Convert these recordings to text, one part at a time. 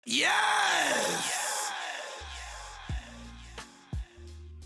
Yes!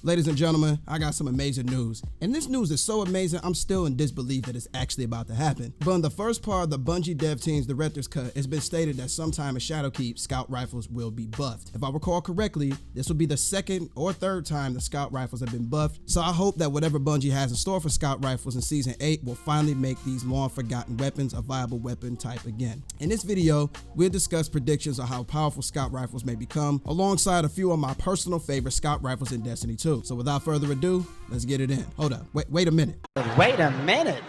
Ladies and gentlemen, I got some amazing news. And this news is so amazing, I'm still in disbelief that it's actually about to happen. But in the first part of the Bungie dev team's director's cut, it's been stated that sometime in Shadowkeep, scout rifles will be buffed. If I recall correctly, this will be the second or third time the scout rifles have been buffed. So I hope that whatever Bungie has in store for scout rifles in Season 8 will finally make these long forgotten weapons a viable weapon type again. In this video, we'll discuss predictions of how powerful scout rifles may become, alongside a few of my personal favorite scout rifles in Destiny 2. So without further ado, let's get it in. Hold up, wait a minute. Wait a minute.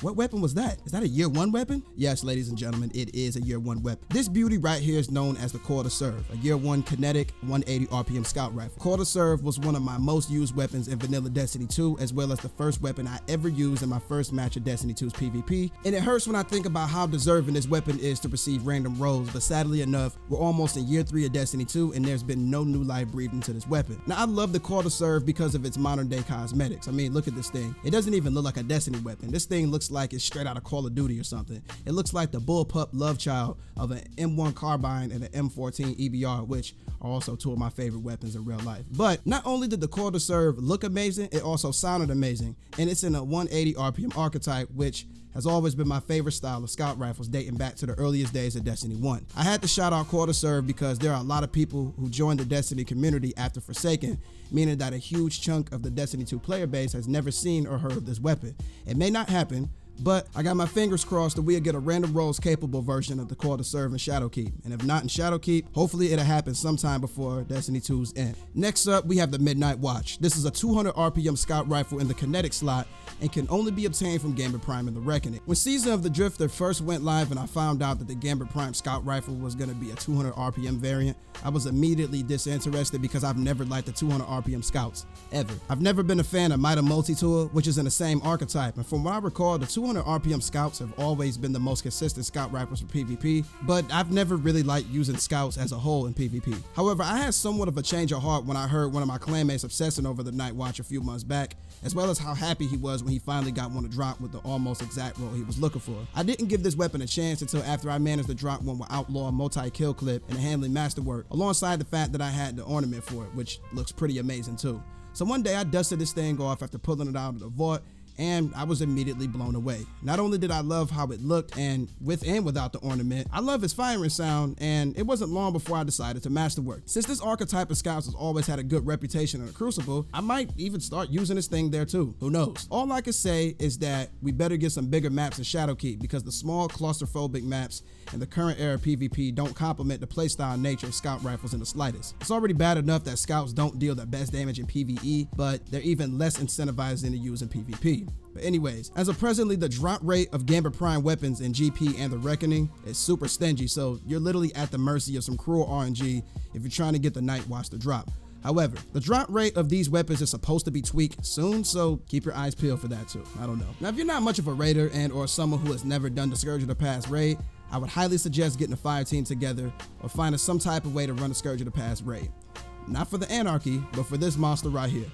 What weapon was that? Is that a year one weapon? Yes, ladies and gentlemen, it is a year one weapon. This beauty right here is known as the Core to Serve, a year one kinetic 180 RPM scout rifle. Core to Serve was one of my most used weapons in vanilla Destiny 2, as well as the first weapon I ever used in my first match of Destiny 2's PvP. And it hurts when I think about how deserving this weapon is to receive random rolls, but sadly enough, we're almost in year 3 of Destiny 2 and there's been no new life breathed into this weapon. Now, I love the Core to Serve because of its modern day cosmetics. I mean, look at this thing. It doesn't even look like a Destiny weapon. This thing looks like it's straight out of Call of Duty or something. It looks like the bullpup love child of an M1 carbine and an M14 EBR, which are also two of my favorite weapons in real life. But not only did the Core to Serve look amazing, it also sounded amazing, and it's in a 180 RPM archetype, which has always been my favorite style of scout rifles dating back to the earliest days of Destiny 1. I had to shout out Core to Serve because there are a lot of people who joined the Destiny community after Forsaken, meaning that a huge chunk of the Destiny 2 player base has never seen or heard of this weapon. It may not happen, but I got my fingers crossed that we'll get a random rolls capable version of the Core to Serve in Shadowkeep. And if not in Shadowkeep, hopefully it'll happen sometime before Destiny 2's end. Next up, we have the Midnight Watch. This is a 200 RPM scout rifle in the kinetic slot and can only be obtained from Gambit Prime in the Reckoning. When Season of the Drifter first went live and I found out that the Gambit Prime scout rifle was going to be a 200 RPM variant, I was immediately disinterested because I've never liked the 200 RPM scouts, ever. I've never been a fan of Mida Multi-Tool, which is in the same archetype, and from what I recall, the 200 RPM scouts have always been the most consistent scout rifles for PvP, but I've never really liked using scouts as a whole in PvP. However, I had somewhat of a change of heart when I heard one of my clanmates obsessing over the Night Watch a few months back, as well as how happy he was when he finally got one to drop with the almost exact roll he was looking for. I didn't give this weapon a chance until after I managed to drop one with Outlaw, multi-kill clip, and a handling masterwork, alongside the fact that I had the ornament for it, which looks pretty amazing too. So one day I dusted this thing off after pulling it out of the vault, and I was immediately blown away. Not only did I love how it looked, and with and without the ornament, I love its firing sound, and it wasn't long before I decided to masterwork. Since this archetype of scouts has always had a good reputation in the Crucible, I might even start using this thing there too. Who knows? All I can say is that we better get some bigger maps in Shadowkeep, because the small claustrophobic maps in the current era PvP don't complement the playstyle nature of scout rifles in the slightest. It's already bad enough that scouts don't deal the best damage in PvE, but they're even less incentivizing to use in PvP. But anyways, as of presently, the drop rate of Gambit Prime weapons in GP and the Reckoning is super stingy, so you're literally at the mercy of some cruel RNG if you're trying to get the Night Watch to drop. However, the drop rate of these weapons is supposed to be tweaked soon, so keep your eyes peeled for that too. I don't know. Now, if you're not much of a raider and or someone who has never done the Scourge of the Past raid, I would highly suggest getting a fire team together or finding some type of way to run the Scourge of the Past raid. Not for the Anarchy, but for this monster right here.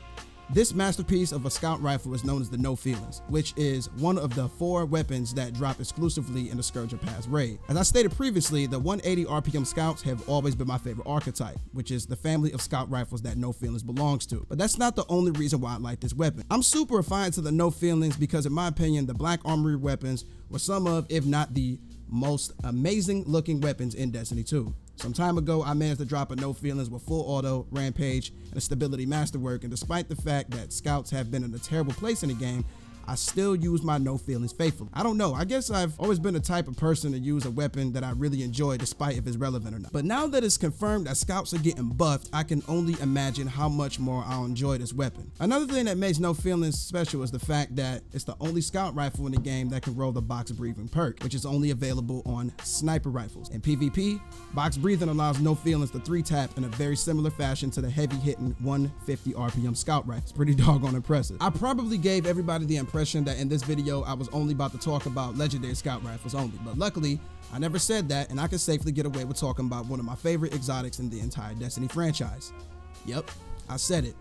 This masterpiece of a scout rifle is known as the No Feelings, which is one of the 4 weapons that drop exclusively in the Scourge of Past raid. As I stated previously, the 180 RPM scouts have always been my favorite archetype, which is the family of scout rifles that No Feelings belongs to. But that's not the only reason why I like this weapon. I'm super refined to the No Feelings because, in my opinion, the Black Armory weapons were some of, if not the most amazing looking weapons in Destiny 2. Some time ago, I managed to drop a No Feelings with full auto, rampage, and a stability masterwork, and despite the fact that scouts have been in a terrible place in the game, I still use my No Feelings faithfully. I don't know, I guess I've always been the type of person to use a weapon that I really enjoy despite if it's relevant or not. But now that it's confirmed that scouts are getting buffed, I can only imagine how much more I'll enjoy this weapon. Another thing that makes No Feelings special is the fact that it's the only scout rifle in the game that can roll the box breathing perk, which is only available on sniper rifles. In PvP, box breathing allows No Feelings to 3-tap in a very similar fashion to the heavy hitting 150 RPM scout rifle. It's pretty doggone impressive. I probably gave everybody the impression that in this video I was only about to talk about legendary scout rifles only, but luckily I never said that, and I can safely get away with talking about one of my favorite exotics in the entire Destiny franchise. Yep, I said it,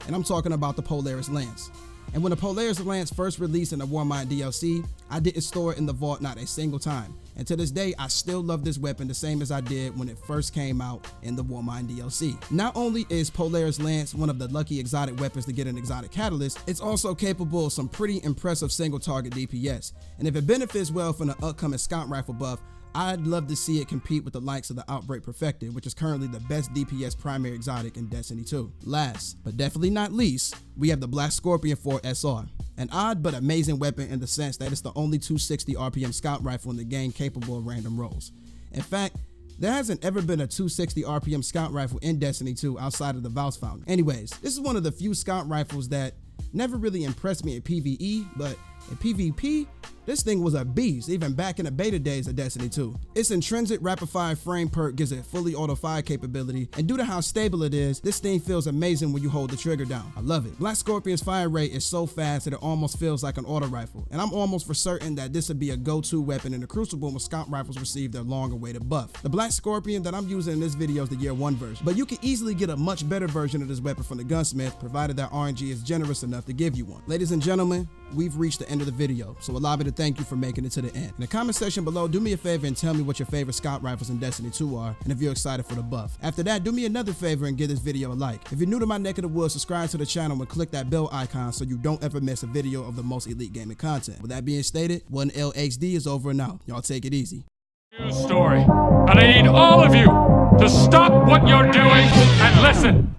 and I'm talking about the Polaris Lance. And when the Polaris Lance first released in the Warmind DLC, I didn't store it in the vault not a single time. And to this day, I still love this weapon the same as I did when it first came out in the Warmind DLC. Not only is Polaris Lance one of the lucky exotic weapons to get an exotic catalyst, it's also capable of some pretty impressive single target DPS. And if it benefits well from the upcoming scout rifle buff, I'd love to see it compete with the likes of the Outbreak Perfected, which is currently the best DPS primary exotic in Destiny 2. Last, but definitely not least, we have the Black Scorpion 4 SR. An odd but amazing weapon in the sense that it's the only 260 RPM scout rifle in the game capable of random rolls. In fact, there hasn't ever been a 260 RPM scout rifle in Destiny 2 outside of the Vouse Fountain. Anyways, this is one of the few scout rifles that never really impressed me in PvE, but in PvP, this thing was a beast, even back in the beta days of Destiny 2. Its intrinsic rapid fire frame perk gives it fully auto fire capability, and due to how stable it is, this thing feels amazing when you hold the trigger down. I love it. Black Scorpion's fire rate is so fast that it almost feels like an auto rifle, and I'm almost for certain that this would be a go-to weapon in the Crucible when scout rifles receive their long-awaited buff. The Black Scorpion that I'm using in this video is the Year 1 version, but you can easily get a much better version of this weapon from the gunsmith, provided that RNG is generous enough to give you one. Ladies and gentlemen, we've reached the end of the video, so allow me to thank you for making it to the end. In the comment section below, do me a favor and tell me what your favorite scout rifles in Destiny 2 are, and if you're excited for the buff. After that, do me another favor and give this video a like. If you're new to my neck of the woods, subscribe to the channel and click that bell icon so you don't ever miss a video of the most elite gaming content. With that being stated, 1LHD is over and out. Y'all take it easy. Story. And I need all of you to stop what you're doing and listen.